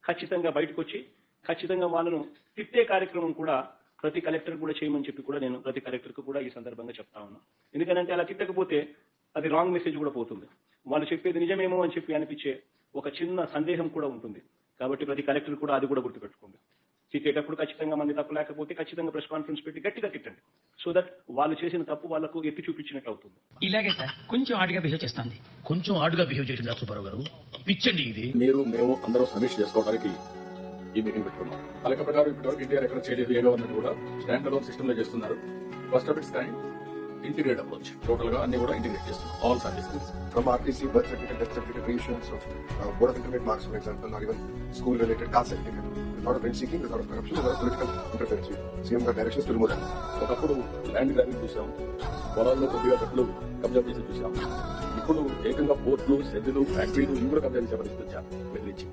ఖచ్చితంగా బయటకు వచ్చి ఖచ్చితంగా వాళ్ళను తిట్టే కార్యక్రమం కూడా ప్రతి కలెక్టర్ కూడా చేయమని చెప్పి కూడా నేను ప్రతి కలెక్టర్కు కూడా ఈ సందర్భంగా చెప్తా ఉన్నాను. ఎందుకంటే అలా తిట్టకపోతే అది రాంగ్ మెసేజ్ కూడా పోతుంది. వాళ్ళు చెప్పేది నిజమేమో అని చెప్పి అనిపించే ఒక చిన్న సందేహం కూడా ఉంటుంది. కాబట్టి ప్రతి కలెక్టర్ కూడా అది కూడా గుర్తుపెట్టుకోండి. తిట్టేటప్పుడు ఖచ్చితంగా మంది తప్పు లేకపోతే ఖచ్చితంగా ప్రెస్ కాన్ఫరెన్స్ పెట్టి గట్టిగా తిట్టండి. సో దట్ వాళ్ళు చేసిన తప్పు వాళ్ళకు ఎత్తి చూపించినట్టు అవుతుంది. ఇలాగే సార్ కొంచెం ఆడుగా బిహేవ్ చేస్తుంది. కొంచెం ఆడుగా బిహేవ్ చేసింది సుబ్బారావు గారు. పిచ్చండి ఇది. మేము అందరూ సమీక్ష చేసుకోవడానికి ఈ మీటింగ్ పెట్టుకున్నాం. ఆ లెక్క ప్రకారం ఇప్పటివరకు ఎన్టీఆర్ ఎక్కడ చేయలేదు. ఏ గవర్నమెంట్ కూడా స్టాండ్ అలోన్ సిస్టమ్ లో చేస్తున్నారు. First of it's kind integrate approach. Total గా అన్ని కూడా ఇంటిగ్రేట్ చేస్తున్నాం. All services from RTC, birth certificate, death certificate, reissuance of board of intermediate marks, for example, or even school-related caste certificate. Without of rent-seeking, without of corruption, without of political interference. CM got directions to remove that. ఒకప్పుడు land grabbing చూసాం, పొలాల్లో కొద్దిగా గట్లు కబ్జా చేసి చూసాం. ఇప్పుడు ఏకంగా పోర్టులు, షెడ్లు, ఫ్యాక్టరీలు ఇవి కూడా కబ్జా చేసే పరిస్థితి వచ్చారు బెదిరించి.